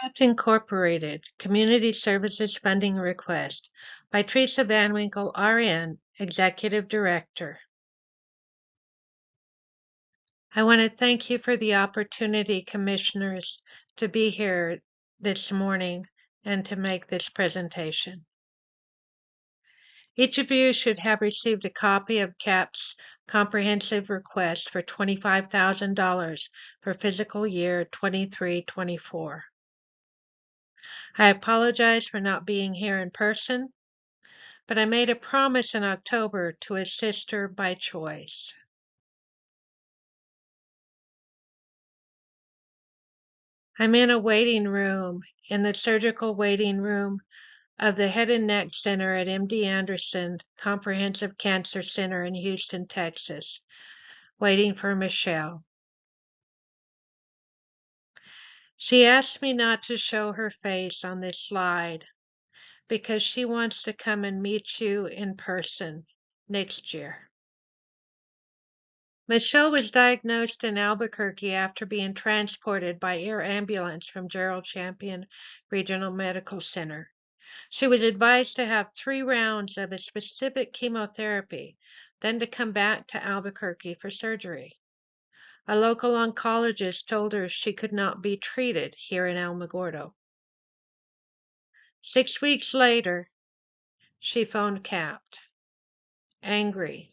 REV Incorporated Community Services Funding Request by Teresa Van Winkle, RN, Executive Director. I want to thank you for the opportunity, Commissioners, to be here this morning and to make this presentation. Each of you should have received a copy of CAP's comprehensive request for $25,000 for fiscal year 23-24. I apologize for not being here in person, but I made a promise in October to assist her by choice. I'm in a waiting room, in the surgical waiting room of the Head and Neck Center at MD Anderson Comprehensive Cancer Center in Houston, Texas, waiting for Michelle. She asked me not to show her face on this slide because she wants to come and meet you in person next year. Michelle was diagnosed in Albuquerque after being transported by air ambulance from Gerald Champion Regional Medical Center. She was advised to have 3 rounds of a specific chemotherapy, then to come back to Albuquerque for surgery. A local oncologist told her she could not be treated here in Alamogordo. 6 weeks later, she phoned CAPT, angry,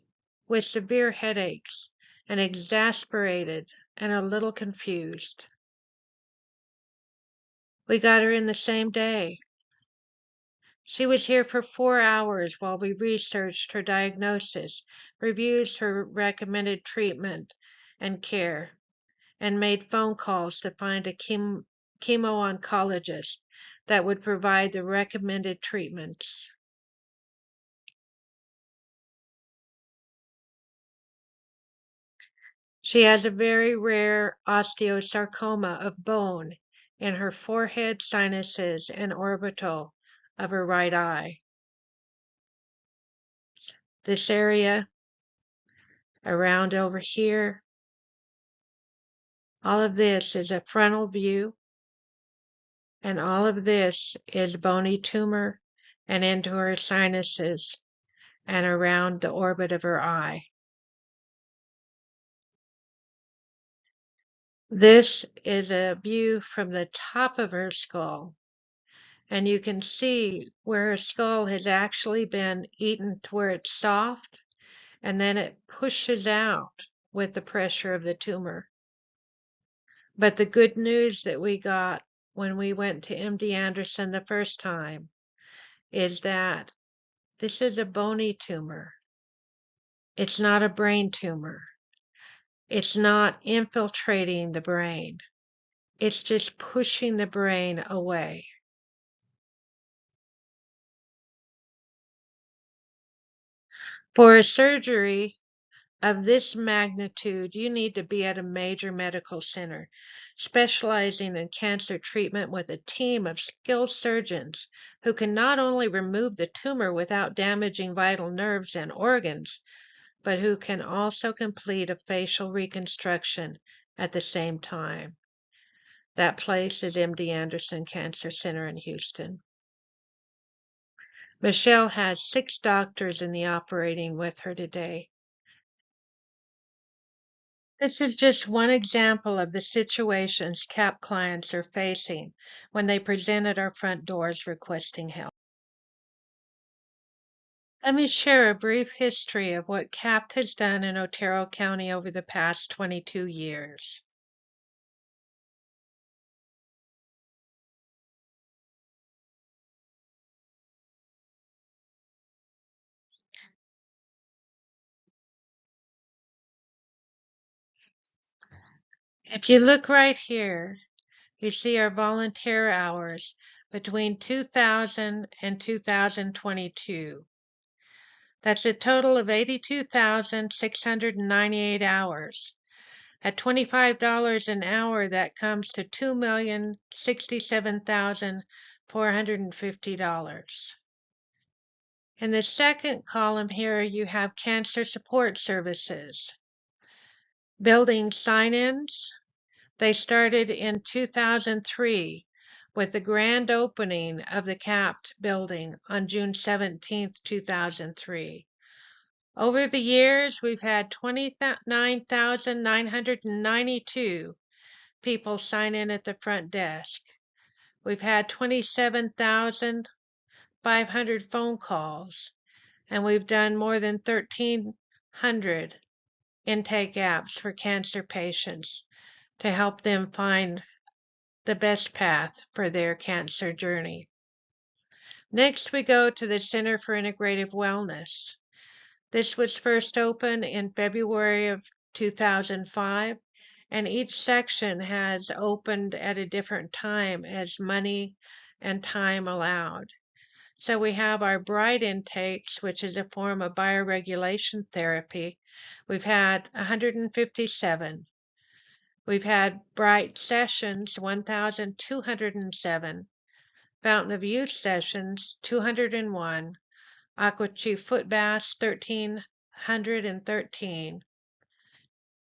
with severe headaches, and exasperated and a little confused. We got her in the same day. She was here for 4 hours while we researched her diagnosis, reviewed her recommended treatment and care, and made phone calls to find a chemo-oncologist that would provide the recommended treatments. She has a very rare osteosarcoma of bone in her forehead, sinuses, and orbital of her right eye. This area around over here, all of this is a frontal view, and all of this is bony tumor and into her sinuses and around the orbit of her eye. This is a view from the top of her skull, and you can see where her skull has actually been eaten to where it's soft, and then it pushes out with the pressure of the tumor. But the good news that we got when we went to MD Anderson the first time is that this is a bony tumor. It's not a brain tumor. It's not infiltrating the brain. It's just pushing the brain away. For a surgery of this magnitude, you need to be at a major medical center, specializing in cancer treatment with a team of skilled surgeons who can not only remove the tumor without damaging vital nerves and organs, but who can also complete a facial reconstruction at the same time. That place is MD Anderson Cancer Center in Houston. Michelle has 6 doctors in the operating with her today. This is just one example of the situations CAP clients are facing when they present at our front doors requesting help. Let me share a brief history of what CAP has done in Otero County over the past 22 years. If you look right here, you see our volunteer hours between 2000 and 2022. That's a total of 82,698 hours. At $25 an hour, that comes to $2,067,450. In the second column here, you have cancer support services. Building sign-ins, they started in 2003 with the grand opening of the CAPT building on June 17, 2003. Over the years, we've had 29,992 people sign in at the front desk. We've had 27,500 phone calls, and we've done more than 1,300 intake apps for cancer patients to help them find the best path for their cancer journey. Next, we go to the Center for Integrative Wellness. This was first opened in February of 2005, and each section has opened at a different time as money and time allowed. So we have our bright intakes, which is a form of bioregulation therapy. We've had 157. We've had bright sessions, 1,207. Fountain of Youth sessions, 201. Aqua Chi foot baths, 1,313.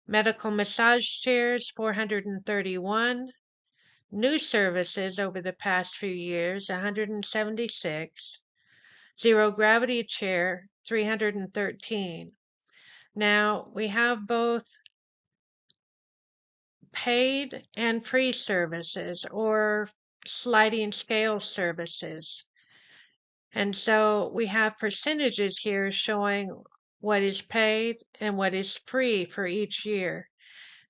Medical massage chairs, 431. New services over the past few years, 176. Zero gravity chair, 313. Now, we have both paid and free services or sliding scale services. And so we have percentages here showing what is paid and what is free for each year.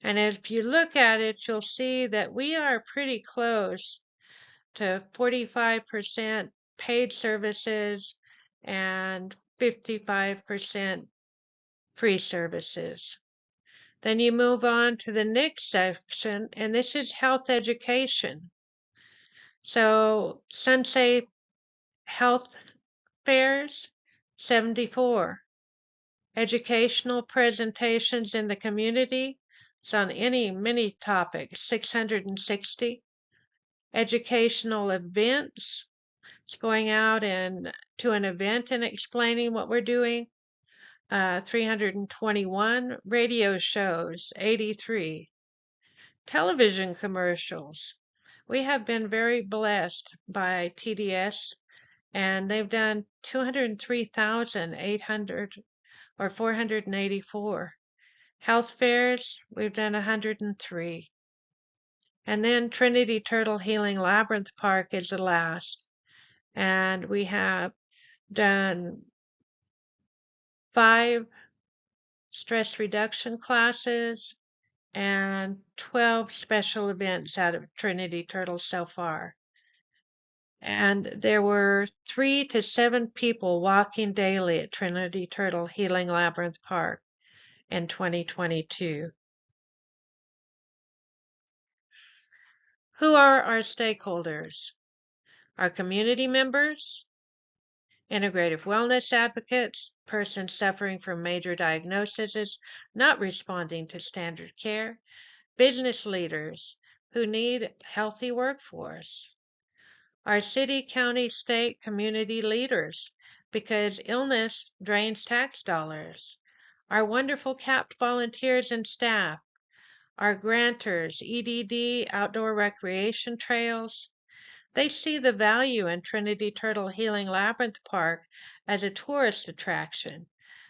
And if you look at it, you'll see that we are pretty close to 45% paid services and 55% free services. Then you move on to the next section, and this is health education. So Sunsafe Health Fairs, 74. Educational presentations in the community, it's on many topics, 660. Educational events, it's going out and to an event and explaining what we're doing, 321. Radio shows, 83. Television commercials. We have been very blessed by TDS, and they've done 203,800 or 484. Health fairs, we've done 103. And then Trinity Turtle Healing Labyrinth Park is the last. And we have done 5 stress reduction classes and 12 special events out of Trinity Turtle so far. And there were 3 to 7 people walking daily at Trinity Turtle Healing Labyrinth Park in 2022. Who are our stakeholders? Our community members, integrative wellness advocates, persons suffering from major diagnoses not responding to standard care, business leaders who need healthy workforce, our city, county, state, community leaders, because illness drains tax dollars, our wonderful CAPT volunteers and staff, our grantors, EDD, outdoor recreation trails. They see the value in Trinity Turtle Healing Labyrinth Park as a tourist attraction.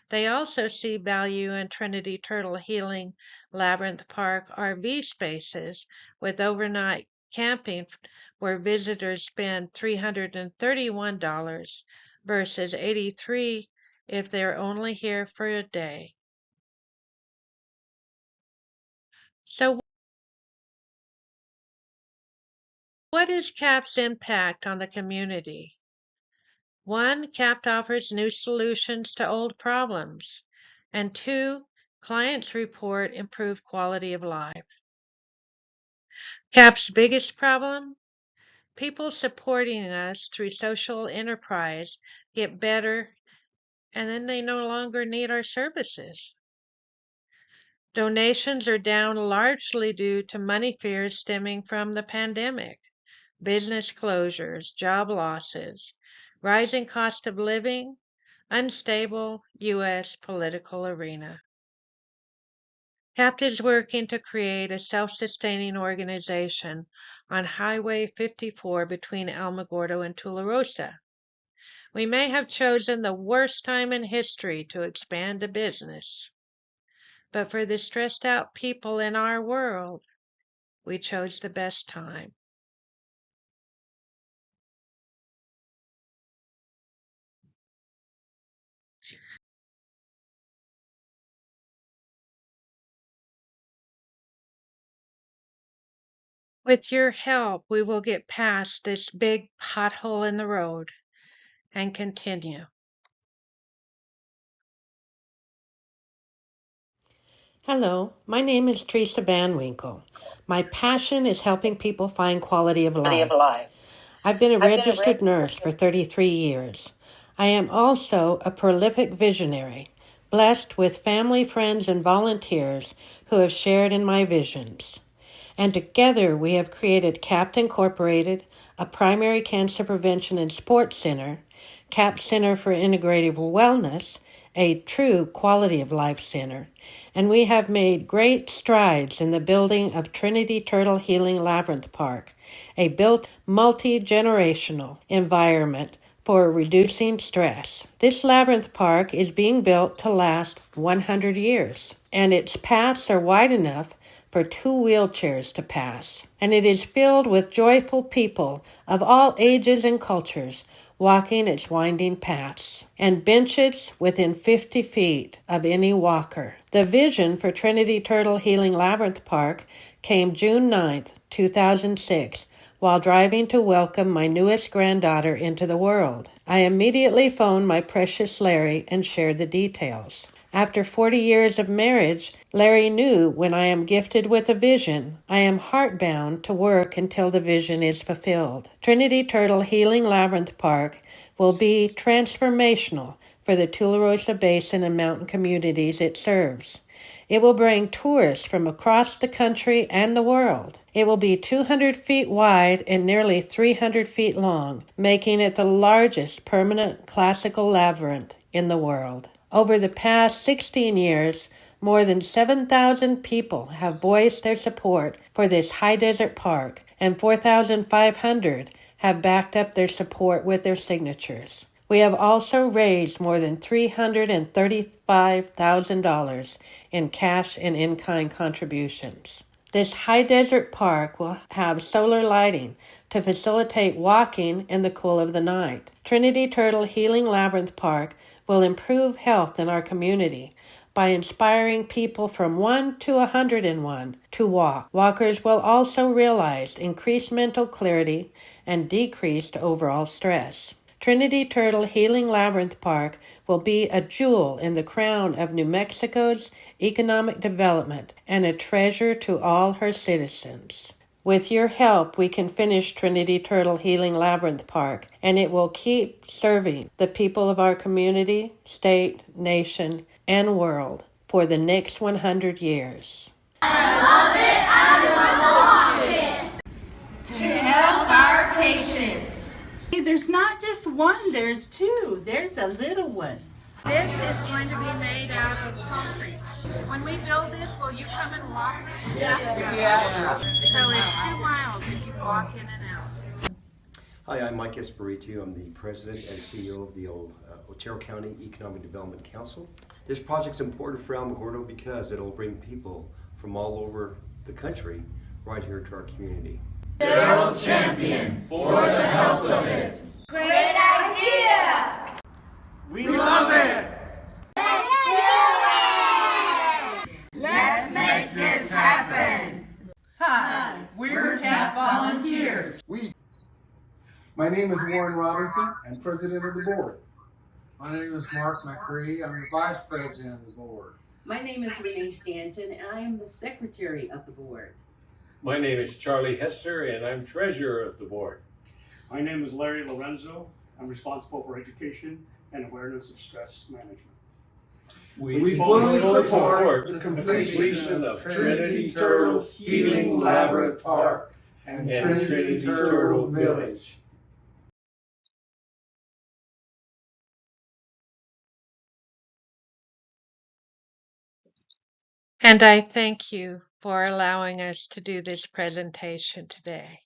They also see value in Trinity Turtle Healing Labyrinth Park RV spaces with overnight camping where visitors spend $331 versus $83 if they're only here for a day. So what is CAP's impact on the community? 1, CAPT offers new solutions to old problems. And 2, clients report improved quality of life. CAP's biggest problem? People supporting us through social enterprise get better, and then they no longer need our services. Donations are down largely due to money fears stemming from the pandemic, business closures, job losses, rising cost of living, unstable U.S. political arena. CAPT is working to create a self-sustaining organization on Highway 54 between Alamogordo and Tularosa. We may have chosen the worst time in history to expand a business, but for the stressed out people in our world, we chose the best time. With your help, we will get past this big pothole in the road and continue. Hello, my name is Teresa Van Winkle. My passion is helping people find quality of life. I've been a registered nurse for 33 years. I am also a prolific visionary, blessed with family, friends, and volunteers who have shared in my visions. And together we have created CAPT Incorporated, a primary cancer prevention and sports center, CAPT Center for Integrative Wellness, a true quality of life center, and we have made great strides in the building of Trinity Turtle Healing Labyrinth Park, a built multi-generational environment for reducing stress. This labyrinth park is being built to last 100 years, and its paths are wide enough for 2 wheelchairs to pass, and it is filled with joyful people of all ages and cultures walking its winding paths, and benches within 50 feet of any walker. The vision for Trinity Turtle Healing Labyrinth Park came June 9th, 2006, while driving to welcome my newest granddaughter into the world. I immediately phoned my precious Larry and shared the details. After 40 years of marriage, Larry knew when I am gifted with a vision, I am heartbound to work until the vision is fulfilled. Trinity Turtle Healing Labyrinth Park will be transformational for the Tularosa Basin and mountain communities it serves. It will bring tourists from across the country and the world. It will be 200 feet wide and nearly 300 feet long, making it the largest permanent classical labyrinth in the world. Over the past 16 years, more than 7,000 people have voiced their support for this high desert park, and 4,500 have backed up their support with their signatures. We have also raised more than $335,000 in cash and in-kind contributions. This high desert park will have solar lighting to facilitate walking in the cool of the night. Trinity Turtle Healing Labyrinth Park will improve health in our community by inspiring people from 1 to 101 to walk. Walkers will also realize increased mental clarity and decreased overall stress. Trinity Turtle Healing Labyrinth Park will be a jewel in the crown of New Mexico's economic development and a treasure to all her citizens. With your help, we can finish Trinity Turtle Healing Labyrinth Park, and it will keep serving the people of our community, state, nation, and world for the next 100 years. I love it, I will walk it to help our patients. There's not just one, there's two. There's a little one. This is going to be made out of concrete. When we build this, will you come and walk? Yes. Yeah. So it's 2 miles if you walk in and out. Hi, I'm Mike Espiritu. I'm the president and CEO of the Otero County Economic Development Council. This project's important for Alamogordo because it'll bring people from all over the country right here to our community. Gerald Champion for the health of it. Great idea! We love it! Let's do it! Let's make this happen! Hi, we're CAP volunteers. My name is Warren Robinson. I'm president of the board. My name is Mark McCree. I'm the vice president of the board. My name is Renee Stanton, and I am the secretary of the board. My name is Charlie Hester, and I'm treasurer of the board. My name is Larry Lorenzo. I'm responsible for education and awareness of stress management. We fully support the completion of Trinity Turtle Healing Labyrinth Park and Trinity Turtle Village. And I thank you for allowing us to do this presentation today.